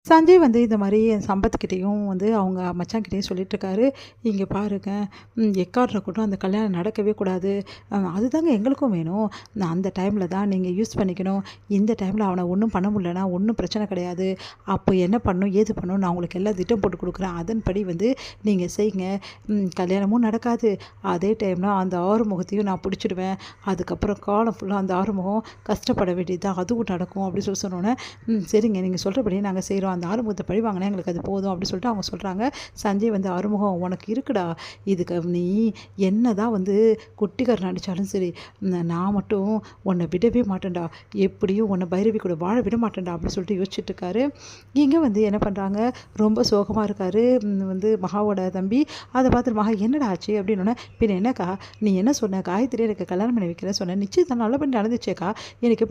சஞ்சய் வந்து இந்த மாதிரி என் சம்பத்துக்கிட்டேயும் வந்து அவங்க மச்சான்கிட்டேயும் சொல்லிட்டுருக்காரு, இங்கே பாருங்க, எக்காரணம் கூட்டம் அந்த கல்யாணம் நடக்கவே கூடாது. அதுதாங்க எங்களுக்கும் வேணும். அந்த டைமில் தான் நீங்கள் யூஸ் பண்ணிக்கணும். இந்த டைமில் அவனை ஒன்றும் பண்ண முடியலன்னா ஒன்றும் பிரச்சனை கிடையாது. அப்போ என்ன பண்ணணும் ஏது பண்ணணும் நான் உங்களுக்கு எல்லாம் திட்டம் போட்டு கொடுக்குறேன். அதன்படி வந்து நீங்கள் செய்யுங்க. கல்யாணமும் நடக்காது. அதே டைமில் அந்த ஆறுமுகத்தையும் நான் பிடிச்சிடுவேன். அதுக்கப்புறம் காலம் ஃபுல்லாக அந்த ஆறுமுகம் கஷ்டப்பட வேண்டியது தான், அதுவும் நடக்கும் அப்படின்னு சொல்லி சொன்னோன்னே, சரிங்க நீங்கள் சொல்கிறபடி நாங்கள் செய்கிறோம். அந்த ஆறுமுகத்தை பழி வாங்கினா எங்களுக்கு அது போதும் அப்படின்னு சொல்லிட்டு அவங்க சொல்கிறாங்க. சஞ்சய் வந்து, ஆறுமுகம் உனக்கு இருக்குடா, இதுக்கு நீ என்ன தான் வந்து குட்டிக்காரன் நடித்தாலும் சரி, நான் மட்டும் உன்னை விடவே மாட்டேன்டா, எப்படியும் உன்னை பைரவி கூட வாழ விட மாட்டேன்டா அப்படின்னு சொல்லிட்டு யோசிச்சுட்டு இருக்காரு. இங்கே வந்து என்ன பண்ணுறாங்க, ரொம்ப சோகமாக இருக்கார் வந்து மகாவோட தம்பி. அதை பார்த்துட்டு மகா என்னடா ஆச்சு அப்படின்னோடனே, பின்ன என்னக்கா நீ என்ன சொன்ன, காயத்ரி எனக்கு கல்யாணம் பண்ணி வைக்கிறேன் சொன்னேன், நிச்சயம் நல்ல பண்ணி நடந்துச்சேக்கா, எனக்கு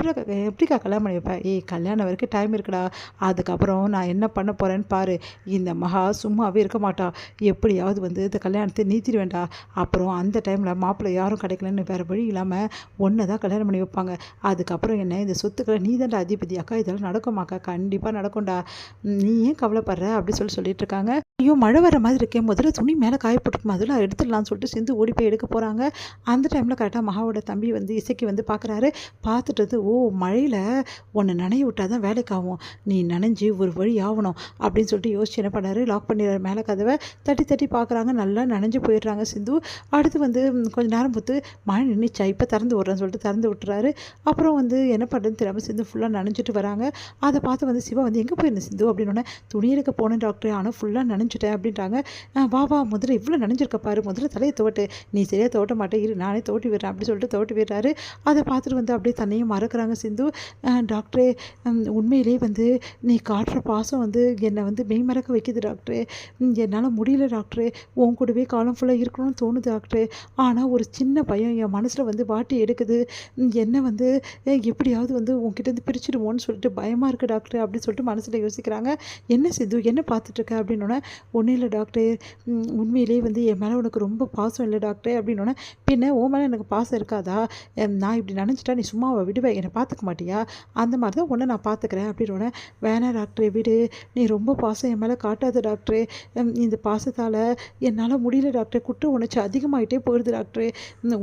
எப்படிக்கா கல்யாணம் பண்ணி வைப்பேன், கல்யாணம் வரைக்கும் டைம் இருக்குடா, அதுக்கப்புறம் நான் என்ன பண்ண போகிறேன்னு பாரு. இந்த மகா சும்மாவே இருக்க மாட்டா, எப்படியாவது வந்து இந்த கல்யாணத்தை நீத்திடுவேண்டா. அப்புறம் அந்த டைமில் மாப்பிள்ளை யாரும் கிடைக்கலன்னு வேறு வழி இல்லாமல் ஒன்றை தான் கல்யாணம் பண்ணி வைப்பாங்க. அதுக்கப்புறம் என்ன, இந்த சொத்துக்களை நீ தான்டா அதிபதி. அக்கா இதெல்லாம் நடக்குமாக்கா, கண்டிப்பாக நடக்கும்டா, நீ ஏன் கவலைப்படுற அப்படி சொல்லிட்டு இருக்காங்க. ஐயோ மழை வர மாதிரி இருக்கேன், முதல்ல துணி மேலே காய போட்டுருக்கும், அதெல்லாம் எடுத்துடலாம்னு சொல்லிட்டு சிந்து ஓடி போய் எடுக்க போகிறாங்க. அந்த டைமில் கரெக்டாக மகாவோட தம்பி வந்து இசைக்கு வந்து பார்க்குறாரு. பார்த்துட்டு, ஓ மழையில் உன்னை நனைய விட்டால் தான் வேலைக்காகும், நீ நனைஞ்சு ஒரு வழி ஆகணும் அப்படின்னு சொல்லிட்டு யோசிச்சு என்ன பண்ணாரு, லாக் பண்ணிடுறாரு மேலே கதவை. தட்டி தட்டி பார்க்குறாங்க, நல்லா நனைஞ்சு போயிடுறாங்க சிந்து. அடுத்து வந்து கொஞ்சம் நேரம் பொறுத்து மழை நின்றுச்சா, இப்போ திறந்து விட்றேன்னு சொல்லிட்டு திறந்து விட்டுறாரு. அப்புறம் வந்து என்ன பண்ணுறதுன்னு தெரியாமல் சிந்து ஃபுல்லாக நனைஞ்சிட்டு வராங்க. அதை பார்த்து வந்து சிவா வந்து, எங்கே போயிருந்தேன் சிந்து அப்படின்னோடனே, துணி எடுக்க போனேன் டாக்டர், ஆனால் ஃபுல்லாக நனைஞ்சிட்டேன் அப்படின்றாங்க. வா வா முதல்ல இவ்வளோ நனைஞ்சிருக்க பாரு, முதல்ல தலையை துவட்டு, நீ சரியாக துவட்ட மாட்டேன், இரு நானே துவட்டி விடுறேன் அப்படின்னு சொல்லிட்டு துவட்டி விடுறாரு. அதை பார்த்துட்டு வந்து அப்படியே தன்னையும் மறக்கிறாங்க சிந்து. டாக்டரே, உண்மையிலே வந்து நீ காட்டுற பாசம் வந்து என்னை வந்து மெய்மறக்க வைக்கிது டாக்டரே, என்னால் முடியல டாக்டரே, உன் கூடவே காலம் ஃபுல்லாக இருக்கணும்னு தோணுது டாக்டரே, ஆனால் ஒரு சின்ன பயம் என் மனசில் வந்து வாட்டி எடுக்குது, என்னை வந்து எப்படியாவது வந்து உன்கிட்டேருந்து பிரிச்சுடுவோன்னு சொல்லிட்டு பயமாக இருக்குது டாக்டர் அப்படின்னு சொல்லிட்டு மனசில் யோசிக்கிறாங்க. என்ன சித்து என்ன பார்த்துட்ருக்க அப்படின்னோடனே, ஒன்றும் இல்லை டாக்டர், உண்மையிலே வந்து என் மேலே உனக்கு ரொம்ப பாசம் இல்லை டாக்டர் அப்படின்னோடனே, பின்ன உன் மேலே எனக்கு பாசம் இருக்காதா, நான் இப்படி நினச்சிட்டா நீ சும்மாவை விடுவேன், என்னை பார்த்துக்க மாட்டியா, அந்த மாதிரி தான் ஒன்று நான் பார்த்துக்கிறேன் அப்படின்னோடனே, வேணா டாக்டரே விடு, நீ ரொம்ப பாசம் என் மேலே காட்டாத டாக்டரே, இந்த பாசத்தால் என்னால் முடியல டாக்டர், குற்ற உணர்ச்சி அதிகமாகிட்டே போயிடுது டாக்டரே,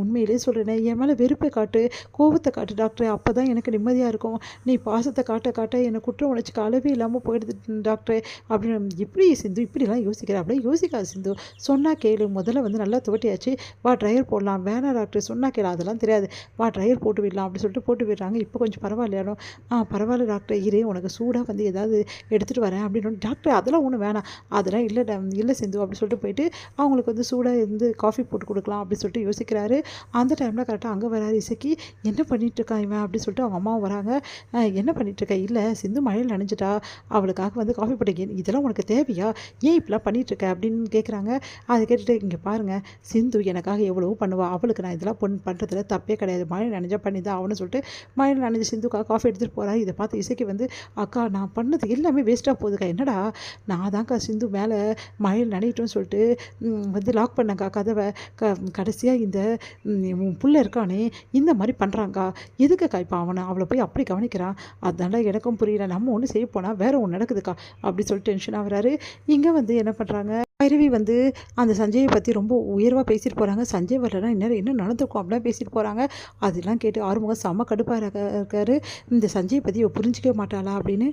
உண்மையிலே சொல்கிறேனே, என் மேலே வெறுப்பை காட்டு, கோபத்தை காட்டு டாக்டரே, அப்போ தான் எனக்கு நிம்மதியாக இருக்கும், நீ பாசத்தை காட்ட காட்ட எனக்கு குற்ற உணர்ச்சிக்கு அளவே இல்லாமல் போயிடுது டாக்டரே அப்படின்னு. இப்படி சிந்து இப்படிலாம் யோசிக்கிறேன், அப்படியே யோசிக்காது சிந்து, சொன்னால் கேளு, முதல்ல வந்து நல்லா துவட்டியாச்சு, வா ட்ரையர் போடலாம், வேணாம் டாக்டர் சொன்னால் கேளு, அதெல்லாம் தெரியாது, வா ட்ரையர் போட்டு விடலாம் அப்படின்னு சொல்லிட்டு போட்டு விடுறாங்க. இப்போ கொஞ்சம் பரவாயில்லையானோ, பரவாயில்ல டாக்டர், இரு உனக்கு சூடாக வந்து ஏதாவது எடுத்துகிட்டு வரேன் அப்படின்னு. டாக்டர் அதெல்லாம் ஒன்றும் வேணாம், அதெல்லாம் இல்லை சிந்து அப்படின்னு சொல்லிட்டு போயிட்டு அவங்களுக்கு வந்து சூடாக இருந்து காஃபி போட்டு கொடுக்கலாம் அப்படின்னு சொல்லிட்டு யோசிக்கிறாரு. அந்த டைமில் கரெக்டாக அங்கே வராரு இசைக்கு. என்ன பண்ணிகிட்ருக்கான் இவன் அப்படின்னு சொல்லிட்டு அவங்க அம்மாவும் வராங்க. என்ன பண்ணிகிட்ருக்க, இல்லை சிந்து மழையில் நனைஞ்சிட்டா, அவளுக்காக வந்து காஃபி போட்டு, இதெல்லாம் உனக்கு தேவையா, ஏன் இப்படிலாம் பண்ணிகிட்ருக்க அப்படின்னு கேட்குறாங்க. அதை கேட்டுட்டு, இங்கே பாருங்கள் சிந்து எனக்காக எவ்வளவோ பண்ணுவா, அவளுக்கு நான் இதெல்லாம் பண்ணுறதுல தப்பே கிடையாது, மழை நனைஞ்சா பண்ணி தான் அவனு சொல்லிட்டு மழையில் நனைஞ்சு சிந்துக்காக காஃபி எடுத்துகிட்டு போகிறாரு. இதை பார்த்து இசைக்கு வந்து, அக்கா நான் பண்ணது எல்லாமே வேஸ்ட்டாக போகுதுக்கா, என்னடா நான் தான்க்கா சிந்து மேலே மழையில் நனையிட்டோன்னு சொல்லிட்டு வந்து லாக் பண்ணக்கா கதவை, கடைசியாக இந்த உன் புள்ள இருக்கானே இந்த மாதிரி பண்ணுறாங்க்கா, எதுக்குக்கா இப்போ அவளை போய் அப்படி கவனிக்கிறான், அதனால எனக்கும் புரியல, நம்ம ஒன்று செய்ய போனால் வேறு ஒன்று நடக்குதுக்கா அப்படி சொல்லிட்டு டென்ஷன் ஆகுறாரு. இங்கே வந்து என்ன பண்ணுறாங்க, பைரவி வந்து அந்த சஞ்சயை பற்றி ரொம்ப உயர்வாக பேசிட்டு போகிறாங்க. சஞ்சய் வரலன்னா இன்னும் என்ன நடந்திருக்கும் அப்படிலாம் பேசிட்டு போகிறாங்க. அதெல்லாம் கேட்டு ஆறுமுகம் செம்ம கடுப்பாக இருக்காரு, இந்த சஞ்சயை பற்றி புரிஞ்சிக்கவே மாட்டாளா அப்படின்னு.